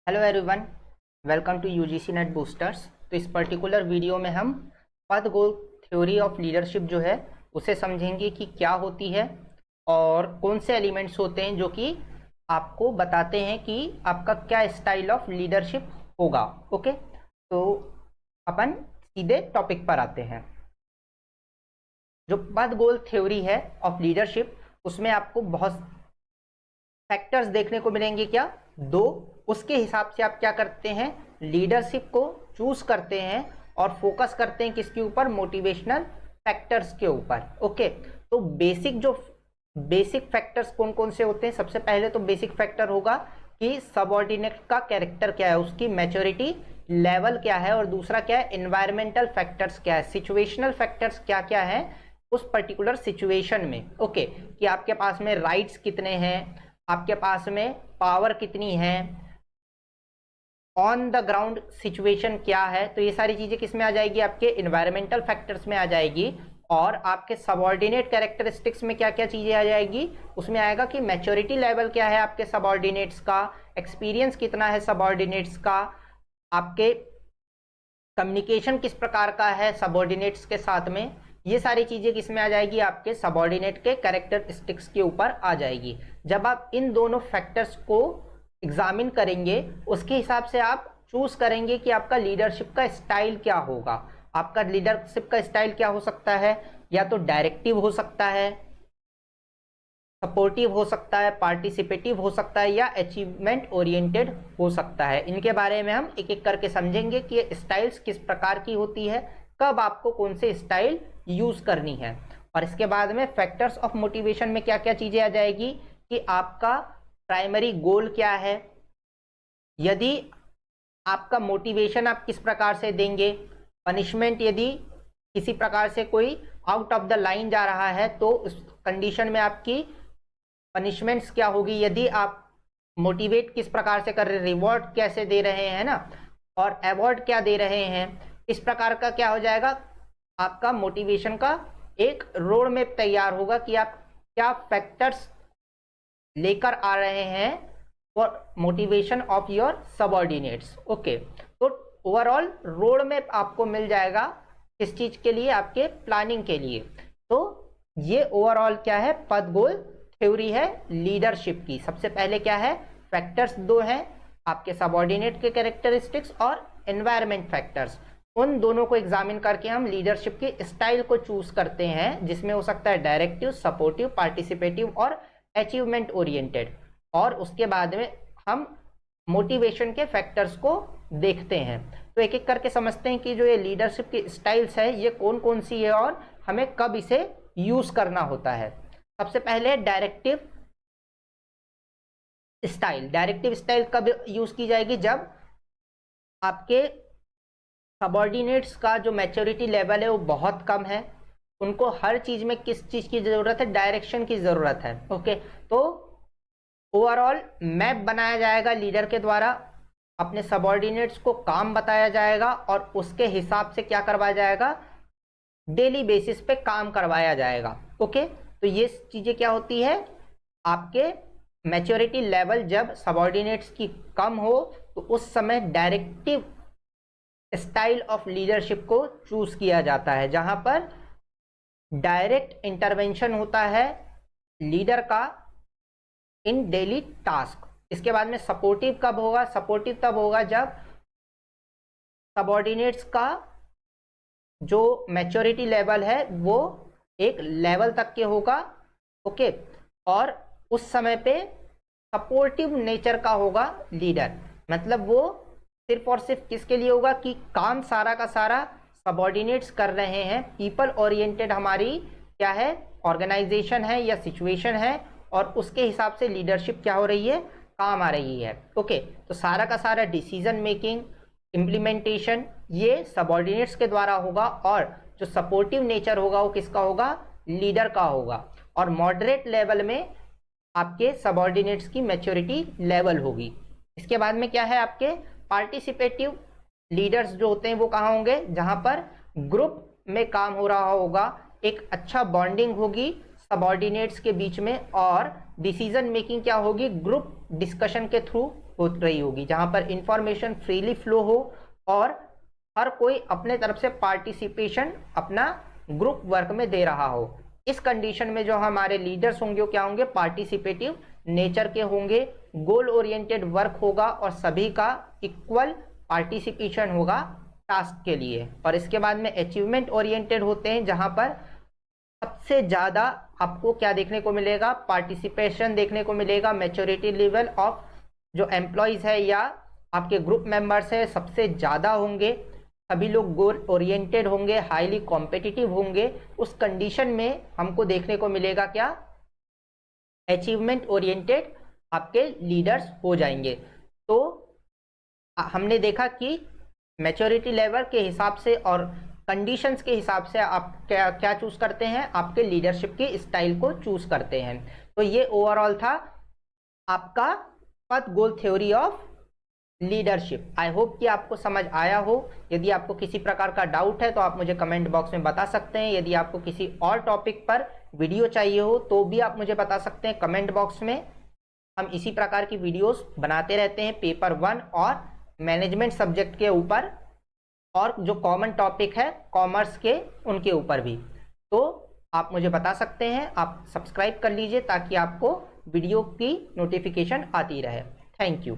Hello everyone, welcome to UGC NET boosters. तो इस particular video में हम पद गोल थ्योरी ऑफ लीडरशिप जो है उसे समझेंगे कि क्या होती है और कौन से एलिमेंट्स होते हैं जो कि आपको बताते हैं कि आपका क्या स्टाइल ऑफ लीडरशिप होगा। ओके, तो अपन सीधे टॉपिक पर आते हैं। जो पद गोल थ्योरी है ऑफ लीडरशिप, उसमें आपको बहुत फैक्टर्स देखने को मिलेंगे। क्या? दो। उसके हिसाब से आप क्या करते हैं, लीडरशिप को चूज करते हैं और फोकस करते हैं किसके ऊपर, मोटिवेशनल फैक्टर्स के ऊपर। ओके, तो बेसिक फैक्टर्स कौन कौन से होते हैं? सबसे पहले तो बेसिक फैक्टर होगा कि सबऑर्डिनेट का कैरेक्टर क्या है, उसकी मैच्योरिटी लेवल क्या है, और दूसरा क्या है, एनवायरमेंटल फैक्टर्स क्या है, सिचुएशनल फैक्टर्स क्या क्या है उस पर्टिकुलर सिचुएशन में। ओके, कि आपके पास में राइट्स कितने हैं, आपके पास में पावर कितनी है, ऑन द ग्राउंड सिचुएशन क्या है। तो ये सारी चीजें किस में आ जाएगी, आपके एनवायरमेंटल फैक्टर्स में आ जाएगी। और आपके सबऑर्डिनेट कैरेक्टरिस्टिक्स में क्या क्या चीजें आ जाएगी, उसमें आएगा कि मैच्योरिटी लेवल क्या है आपके सबऑर्डिनेट्स का, एक्सपीरियंस कितना है सबऑर्डिनेट्स का, आपके कम्युनिकेशन किस प्रकार का है सबऑर्डिनेट्स के साथ में। ये सारी चीजें किसमें आ जाएगी, आपके सबऑर्डिनेट के कैरेक्टरिस्टिक्स के ऊपर आ जाएगी। जब आप इन दोनों फैक्टर्स को एग्जामिन करेंगे, उसके हिसाब से आप चूज करेंगे कि आपका लीडरशिप का स्टाइल क्या होगा। आपका लीडरशिप का स्टाइल क्या हो सकता है, या तो डायरेक्टिव हो सकता है, सपोर्टिव हो सकता है, पार्टिसिपेटिव हो सकता है, या अचीवमेंट ओरिएंटेड हो सकता है। इनके बारे में हम एक एक करके समझेंगे कि ये स्टाइल्स किस प्रकार की होती है, कब आपको कौन से स्टाइल यूज करनी है। और इसके बाद में फैक्टर्स ऑफ मोटिवेशन में क्या क्या चीजें आ जाएगी कि आपका प्राइमरी गोल क्या है, यदि आपका मोटिवेशन आप किस प्रकार से देंगे, पनिशमेंट यदि किसी प्रकार से कोई आउट ऑफ द लाइन जा रहा है तो उस कंडीशन में आपकी पनिशमेंट्स क्या होगी, यदि आप मोटिवेट किस प्रकार से कर रहे, रिवॉर्ड कैसे दे रहे हैं ना, और अवार्ड क्या दे रहे हैं, इस प्रकार का क्या हो जाएगा, आपका मोटिवेशन का एक रोड मैप तैयार होगा कि आप क्या फैक्टर्स लेकर आ रहे हैं for motivation of your subordinates. Okay, तो ओवरऑल रोड मैप आपको मिल जाएगा किस चीज के लिए, आपके प्लानिंग के लिए। तो ये ओवरऑल क्या है, पद गोल थ्योरी है लीडरशिप की। सबसे पहले क्या है, फैक्टर्स दो हैं, आपके सबऑर्डिनेट के कैरेक्टरिस्टिक्स और एनवायरमेंट फैक्टर्स। उन दोनों को एग्जामिन करके हम लीडरशिप के स्टाइल को चूज करते हैं, जिसमें हो सकता है डायरेक्टिव, सपोर्टिव, पार्टिसिपेटिव और अचीवमेंट ओरिएंटेड। और उसके बाद में हम मोटिवेशन के फैक्टर्स को देखते हैं। तो एक एक करके समझते हैं कि जो ये लीडरशिप की स्टाइल्स है ये कौन कौन सी है और हमें कब इसे यूज करना होता है। सबसे पहले डायरेक्टिव स्टाइल। डायरेक्टिव स्टाइल कब यूज की जाएगी, जब आपके सबऑर्डिनेट्स का जो मैच्योरिटी लेवल है वो बहुत कम है, उनको हर चीज में किस चीज की जरूरत है, डायरेक्शन की जरूरत है। ओके, तो ओवरऑल मैप बनाया जाएगा लीडर के द्वारा, अपने सबऑर्डिनेट्स को काम बताया जाएगा और उसके हिसाब से क्या करवाया जाएगा, डेली बेसिस पे काम करवाया जाएगा। ओके, तो ये चीजें क्या होती है, आपके मैच्योरिटी लेवल जब सबऑर्डिनेट्स की कम हो तो उस समय डायरेक्टिव स्टाइल ऑफ लीडरशिप को चूज किया जाता है, जहां पर डायरेक्ट इंटरवेंशन होता है लीडर का इन डेली टास्क। इसके बाद में सपोर्टिव कब होगा, सपोर्टिव तब होगा जब सबऑर्डिनेट्स का जो मैच्योरिटी लेवल है वो एक लेवल तक के होगा। ओके, और उस समय पे सपोर्टिव नेचर का होगा लीडर, मतलब वो सिर्फ और सिर्फ किसके लिए होगा कि काम सारा का सारा सबऑर्डिनेट्स कर रहे हैं, पीपल ओरिएंटेड हमारी क्या है, ऑर्गेनाइजेशन है या सिचुएशन है, और उसके हिसाब से लीडरशिप क्या हो रही है, काम आ रही है। ओके, तो सारा का सारा डिसीजन मेकिंग, इम्प्लीमेंटेशन ये सबऑर्डिनेट्स के द्वारा होगा, और जो सपोर्टिव नेचर होगा वो किसका होगा, लीडर का होगा। और मॉडरेट लेवल में आपके सबऑर्डिनेट्स की मैच्योरिटी लेवल होगी। इसके बाद में क्या है, आपके पार्टिसिपेटिव लीडर्स जो होते हैं वो कहाँ होंगे, जहां पर ग्रुप में काम हो रहा होगा, एक अच्छा बॉन्डिंग होगी, सबऑर्डिनेट्स के बीच में, और डिसीजन मेकिंग क्या होगी, ग्रुप डिस्कशन के थ्रू हो रही होगी, जहां पर इंफॉर्मेशन फ्रीली फ्लो हो और हर कोई अपने तरफ से पार्टिसिपेशन अपना ग्रुप वर्क में दे रहा हो। इस कंडीशन में जो हमारे लीडर्स होंगे वो क्या होंगे, पार्टिसिपेटिव नेचर के होंगे, गोल ओरिएंटेड वर्क होगा और सभी का इक्वल पार्टिसिपेशन होगा टास्क के लिए। और इसके बाद में अचीवमेंट ओरिएंटेड होते हैं, जहां पर सबसे ज्यादा आपको क्या देखने को मिलेगा, पार्टिसिपेशन देखने को मिलेगा, मैच्योरिटी लेवल ऑफ जो एम्प्लॉयज है या आपके ग्रुप मेंबर्स है सबसे ज्यादा होंगे, सभी लोग गोल ओरिएंटेड होंगे, हाईली कॉम्पिटिटिव होंगे। उस कंडीशन में हमको देखने को मिलेगा क्या, अचीवमेंट ओरिएंटेड आपके लीडर्स हो जाएंगे। तो हमने देखा कि मैच्योरिटी लेवल के हिसाब से और कंडीशंस के हिसाब से आप क्या क्या चूज करते हैं, आपके लीडरशिप की स्टाइल को चूज करते हैं। तो ये ओवरऑल था आपका पथ गोल theory of leadership. I hope कि आपको समझ आया हो। यदि आपको किसी प्रकार का डाउट है तो आप मुझे कमेंट बॉक्स में बता सकते हैं। यदि आपको किसी और टॉपिक पर वीडियो चाहिए हो तो भी आप मुझे बता सकते हैं कमेंट बॉक्स में। हम इसी प्रकार की वीडियोस बनाते रहते हैं पेपर 1 और मैनेजमेंट सब्जेक्ट के ऊपर, और जो कॉमन टॉपिक है कॉमर्स के उनके ऊपर भी। तो आप मुझे बता सकते हैं, आप सब्सक्राइब कर लीजिए ताकि आपको वीडियो की नोटिफिकेशन आती रहे। Thank you.